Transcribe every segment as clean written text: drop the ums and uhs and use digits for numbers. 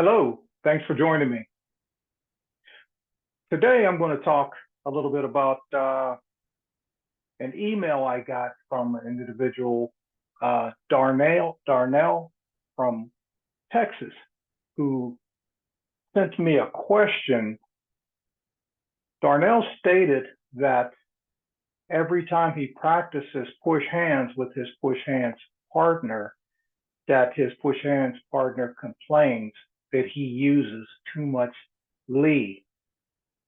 Hello, thanks for joining me. Today I'm going to talk a little bit about an email I got from an individual, Darnell from Texas, who sent me a question. Darnell stated that every time he practices push hands with his push hands partner, that his push hands partner complains that he uses too much Li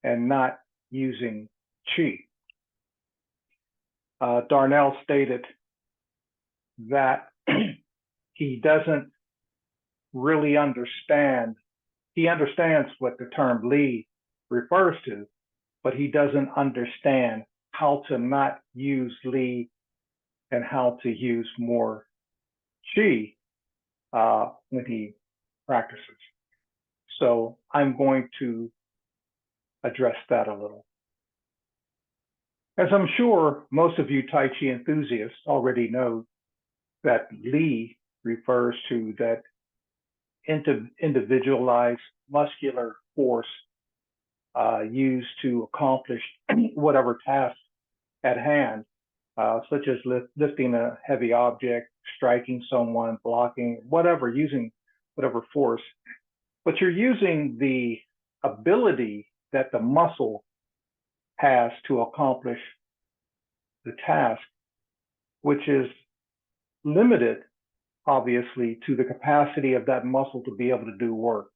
and not using Chi. Darnell stated that he doesn't really understand. He understands what the term Li refers to, but he doesn't understand how to not use Li and how to use more Chi when he practices. So I'm going to address that a little. As I'm sure most of you Tai Chi enthusiasts already know, that Li refers to that individualized muscular force used to accomplish whatever task at hand, such as lifting a heavy object, striking someone, blocking, whatever, using whatever force. But you're using the ability that the muscle has to accomplish the task, which is limited, obviously, to the capacity of that muscle to be able to do work.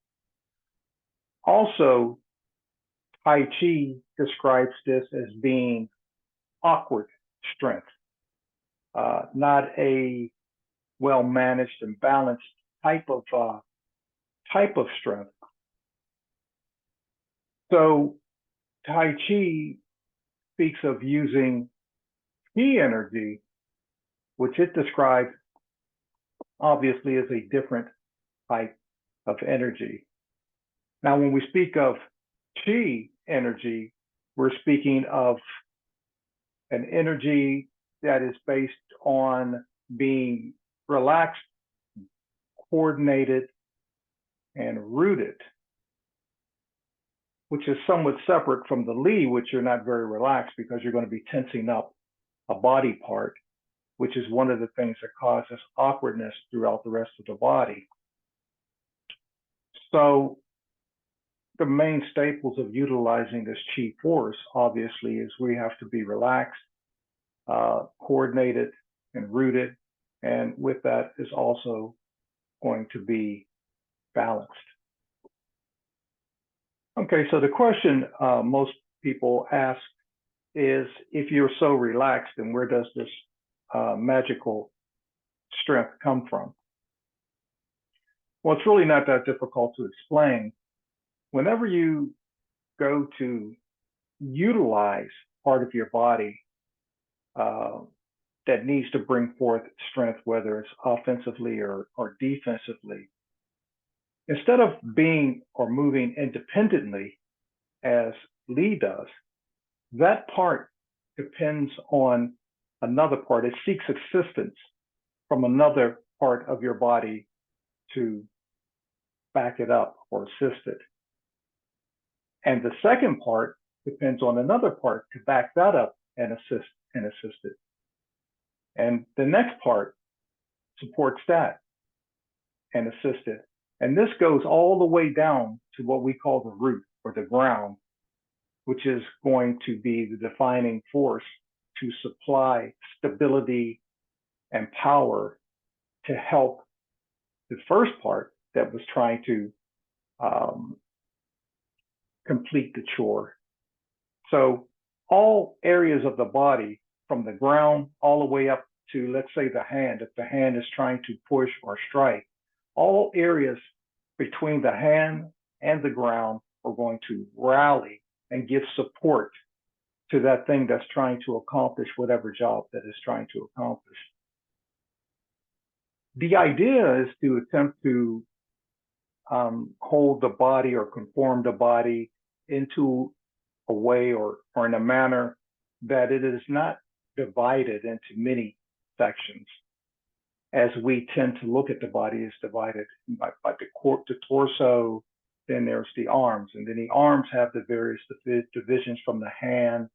Also, Tai Chi describes this as being awkward strength, not a well-managed and balanced type of strength. So Tai Chi speaks of using Chi energy, which it describes obviously as a different type of energy. Now, when we speak of Chi energy, we're speaking of an energy that is based on being relaxed, coordinated, and rooted, which is somewhat separate from the Li, which you're not very relaxed because you're going to be tensing up a body part, which is one of the things that causes awkwardness throughout the rest of the body. So the main staples of utilizing this Chi force, obviously, is we have to be relaxed, coordinated, and rooted. And with that is also going to be balanced. Okay, so the question most people ask is, if you're so relaxed, then where does this magical strength come from? Well, it's really not that difficult to explain. Whenever you go to utilize part of your body that needs to bring forth strength, whether it's offensively or defensively, instead of being or moving independently as Li does, that part depends on another part. It seeks assistance from another part of your body to back it up or assist it. And the second part depends on another part to back that up and assist it. And the next part supports that and assists it. And this goes all the way down to what we call the root or the ground, which is going to be the defining force to supply stability and power to help the first part that was trying to complete the chore. So all areas of the body, from the ground all the way up to, let's say, the hand, if the hand is trying to push or strike, all areas between the hand and the ground are going to rally and give support to that thing that's trying to accomplish whatever job that is trying to accomplish. The idea is to attempt to hold the body or conform the body into a way or in a manner that it is not divided into many sections. as we tend to look at the body, is divided by the torso, then there's the arms, and then the arms have the various divisions from the hand,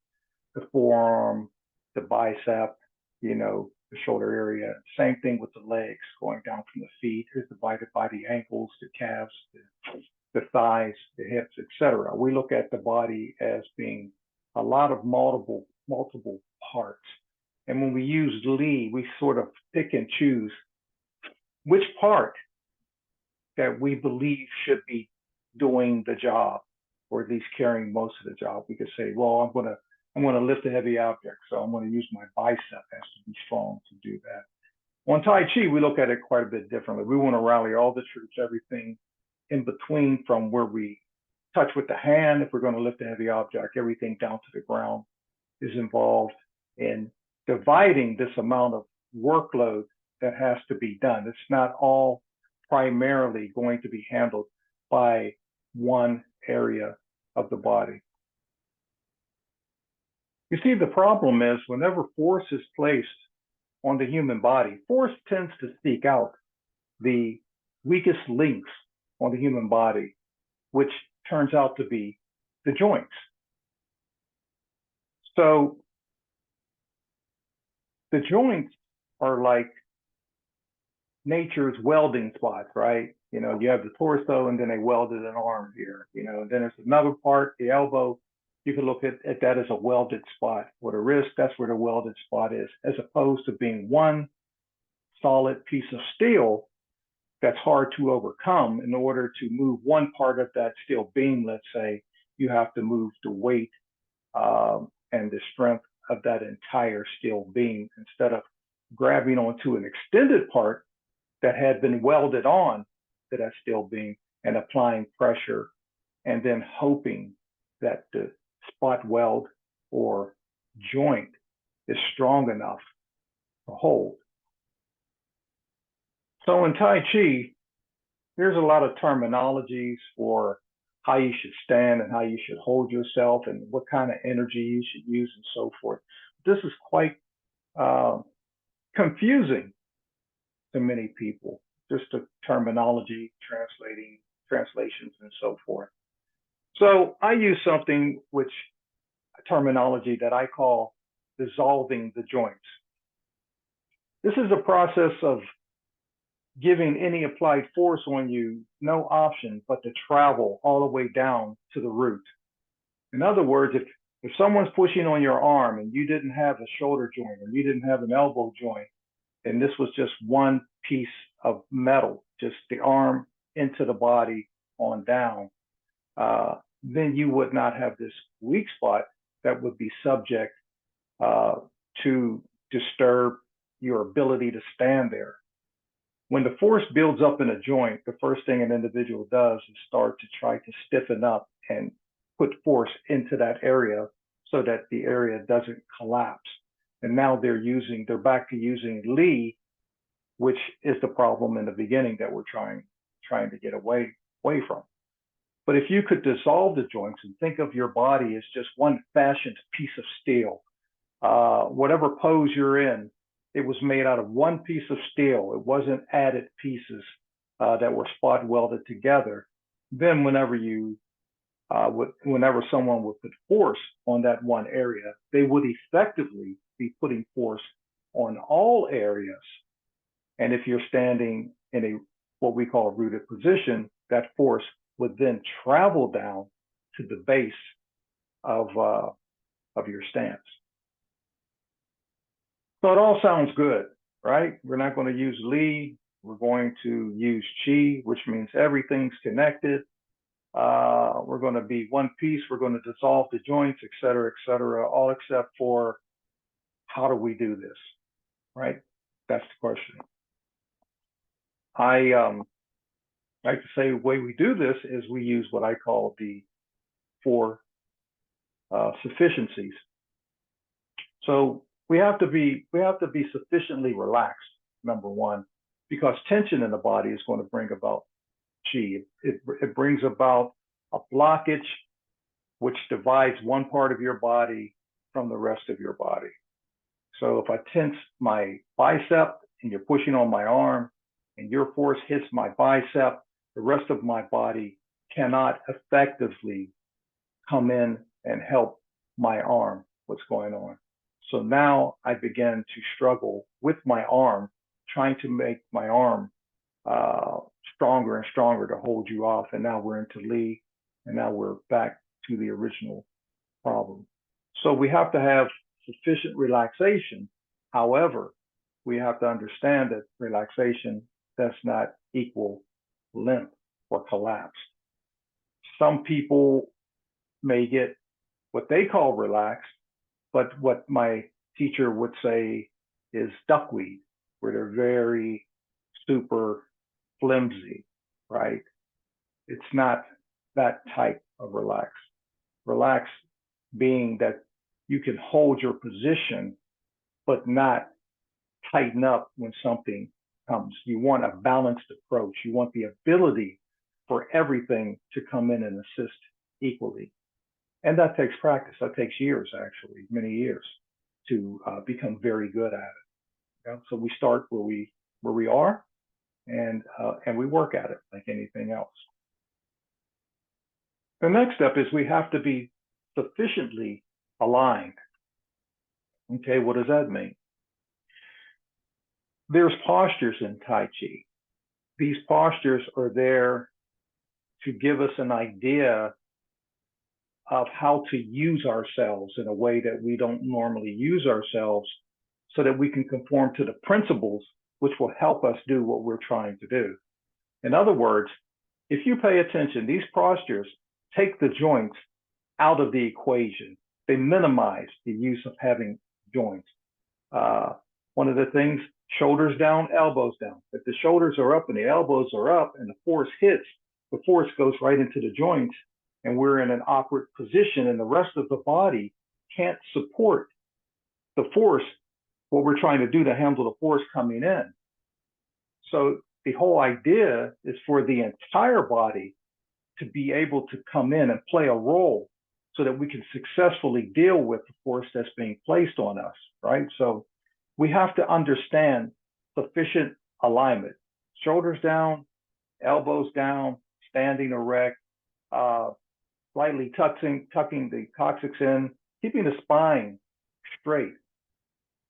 the forearm, the bicep, the shoulder area. Same thing with the legs, going down from the feet is divided by the ankles, the calves, the thighs, the hips, etc. We look at the body as being a lot of multiple parts. And when we use Li, we sort of pick and choose which part that we believe should be doing the job, or at least carrying most of the job. We could say, well, I'm gonna lift a heavy object, so I'm gonna use my bicep has to be strong to do that. On Tai Chi, we look at it quite a bit differently. We want to rally all the troops, everything in between from where we touch with the hand, if we're going to lift a heavy object, everything down to the ground is involved in dividing this amount of workload that has to be done. It's not all primarily going to be handled by one area of the body. You see, the problem is whenever force is placed on the human body, force tends to seek out the weakest links on the human body, which turns out to be the joints. So the joints are like nature's welding spots, right? You have the torso, and then they welded an arm here, and then there's another part, the elbow. You can look at that as a welded spot. Or the wrist, that's where the welded spot is, as opposed to being one solid piece of steel that's hard to overcome. In order to move one part of that steel beam, let's say, you have to move the weight and the strength of that entire steel beam, instead of grabbing onto an extended part that had been welded on to that steel beam and applying pressure, and then hoping that the spot weld or joint is strong enough to hold. So in Tai Chi, there's a lot of terminologies for how you should stand and how you should hold yourself and what kind of energy you should use and so forth. This is quite confusing to many people, just the terminology, translations and so forth. So I use something terminology that I call dissolving the joints. This is a process of giving any applied force on you no option but to travel all the way down to the root. In other words, if someone's pushing on your arm and you didn't have a shoulder joint or you didn't have an elbow joint, and this was just one piece of metal, just the arm into the body on down, then you would not have this weak spot that would be subject to disturb your ability to stand there. When the force builds up in a joint, the first thing an individual does is start to try to stiffen up and put force into that area so that the area doesn't collapse. And now they're back to using Li, which is the problem in the beginning that we're trying to get away from. But if you could dissolve the joints and think of your body as just one fashioned piece of steel, whatever pose you're in, it was made out of one piece of steel. It wasn't added pieces that were spot welded together. Then whenever someone would put force on that one area, they would effectively be putting force on all areas. And if you're standing in what we call a rooted position, that force would then travel down to the base of your stance. So it all sounds good, right? We're not going to use Li. We're going to use Qi, which means everything's connected. We're going to be one piece. We're going to dissolve the joints, et cetera, all except for how do we do this, right? That's the question. I like to say the way we do this is we use what I call the 4 sufficiencies. So we have to be sufficiently relaxed, number one, because tension in the body is going to bring about Qi. It brings about a blockage which divides one part of your body from the rest of your body. So if I tense my bicep, and you're pushing on my arm and your force hits my bicep, the rest of my body cannot effectively come in and help my arm, what's going on. So now I began to struggle with my arm, trying to make my arm stronger and stronger to hold you off. And now we're into Lee, and now we're back to the original problem. So we have to have sufficient relaxation. However, we have to understand that relaxation does not equal limp or collapse. Some people may get what they call relaxed, but what my teacher would say is duckweed, where they're very super flimsy, right? It's not that type of relax. Relax being that you can hold your position, but not tighten up when something comes. You want a balanced approach. You want the ability for everything to come in and assist equally. And that takes practice. That takes years, actually, many years to become very good at it. You know? So we start where we are, and we work at it like anything else. The next step is we have to be sufficiently aligned. Okay, what does that mean? There's postures in Tai Chi. These postures are there to give us an idea of how to use ourselves in a way that we don't normally use ourselves, so that we can conform to the principles which will help us do what we're trying to do. In other words, if you pay attention, these postures take the joints out of the equation. They minimize the use of having joints. One of the things, shoulders down, elbows down. If the shoulders are up and the elbows are up and the force hits, the force goes right into the joints, and we're in an awkward position, and the rest of the body can't support the force, what we're trying to do to handle the force coming in. So the whole idea is for the entire body to be able to come in and play a role, so that we can successfully deal with the force that's being placed on us, right? So we have to understand sufficient alignment. Shoulders down, elbows down, standing erect, slightly tucking the coccyx in, keeping the spine straight.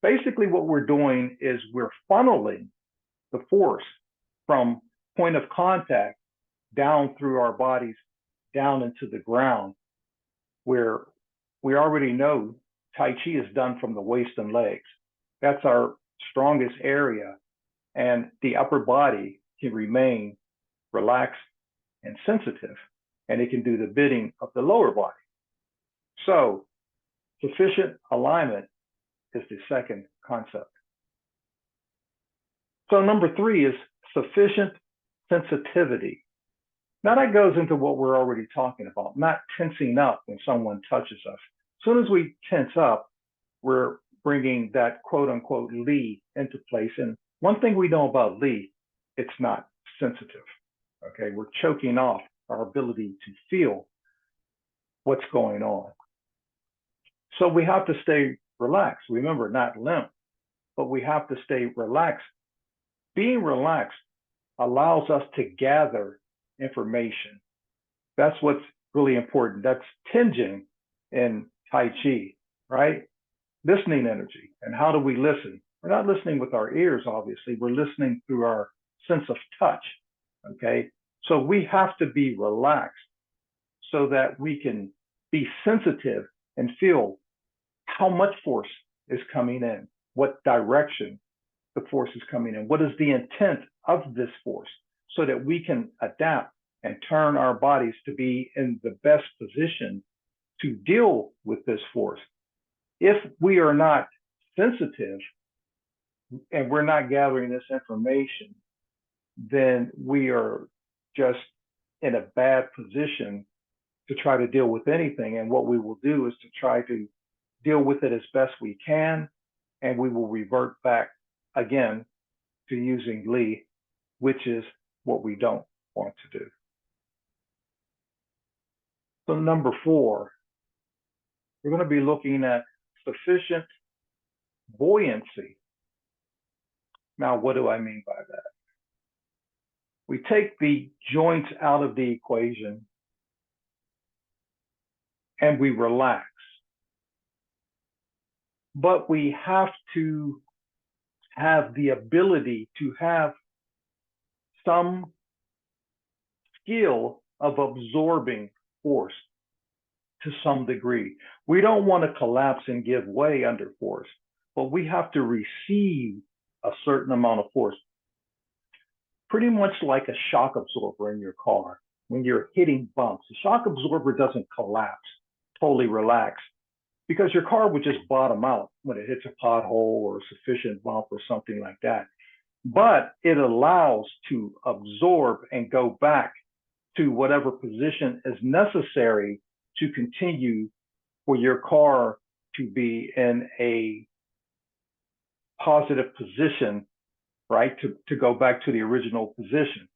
Basically, what we're doing is we're funneling the force from point of contact down through our bodies, down into the ground, where we already know Tai Chi is done from the waist and legs. That's our strongest area, and the upper body can remain relaxed and sensitive, and it can do the bidding of the lower body. So sufficient alignment is the second concept. So number 3 is sufficient sensitivity. Now that goes into what we're already talking about, not tensing up when someone touches us. As soon as we tense up, we're bringing that quote unquote Li into place. And one thing we know about Li, it's not sensitive. Okay, we're choking off our ability to feel what's going on. So we have to stay relaxed. Remember, not limp, but we have to stay relaxed. Being relaxed allows us to gather information. That's what's really important. That's tinging in Tai Chi, right? Listening energy. And how do we listen? We're not listening with our ears, obviously. We're listening through our sense of touch, okay? So we have to be relaxed so that we can be sensitive and feel how much force is coming in, what direction the force is coming in, what is the intent of this force, so that we can adapt and turn our bodies to be in the best position to deal with this force. If we are not sensitive and we're not gathering this information, then we are just in a bad position to try to deal with anything. And what we will do is to try to deal with it as best we can, and we will revert back again to using Li, which is what we don't want to do. So number 4, we're going to be looking at sufficient buoyancy. Now, what do I mean by that? We take the joints out of the equation and we relax. But we have to have the ability to have some skill of absorbing force to some degree. We don't want to collapse and give way under force, but we have to receive a certain amount of force. Pretty much like a shock absorber in your car. When you're hitting bumps, the shock absorber doesn't collapse, totally relax, because your car would just bottom out when it hits a pothole or a sufficient bump or something like that. But it allows to absorb and go back to whatever position is necessary to continue for your car to be in a positive position, right? To go back to the original position.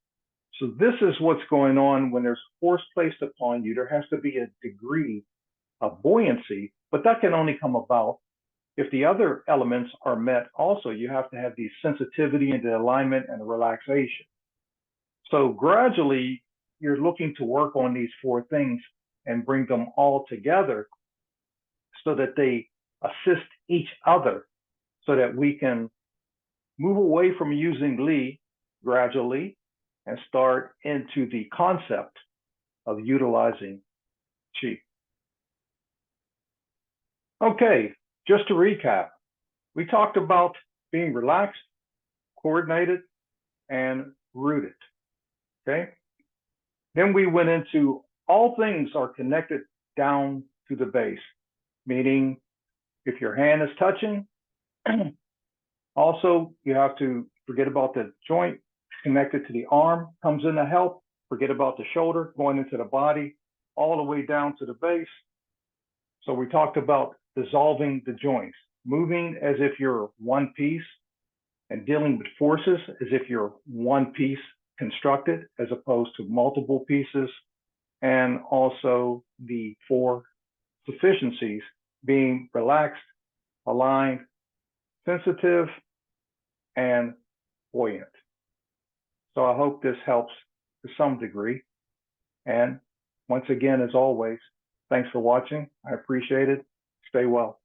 So this is what's going on when there's force placed upon you. There has to be a degree of buoyancy, but that can only come about if the other elements are met. Also, you have to have the sensitivity and the alignment and the relaxation. So gradually, you're looking to work on these four things and bring them all together so that they assist each other, so that we can move away from using Li gradually and start into the concept of utilizing Qi. Okay, just to recap, we talked about being relaxed, coordinated, and rooted, okay? Then we went into all things are connected down to the base, meaning if your hand is touching, also you have to forget about the joint connected to the arm, comes in to help, forget about the shoulder, going into the body, all the way down to the base. So we talked about dissolving the joints, moving as if you're one piece, and dealing with forces as if you're one piece constructed as opposed to multiple pieces, and also the four sufficiencies being relaxed, aligned, sensitive, and buoyant. So I hope this helps to some degree. And once again, as always, thanks for watching. I appreciate it. Stay well.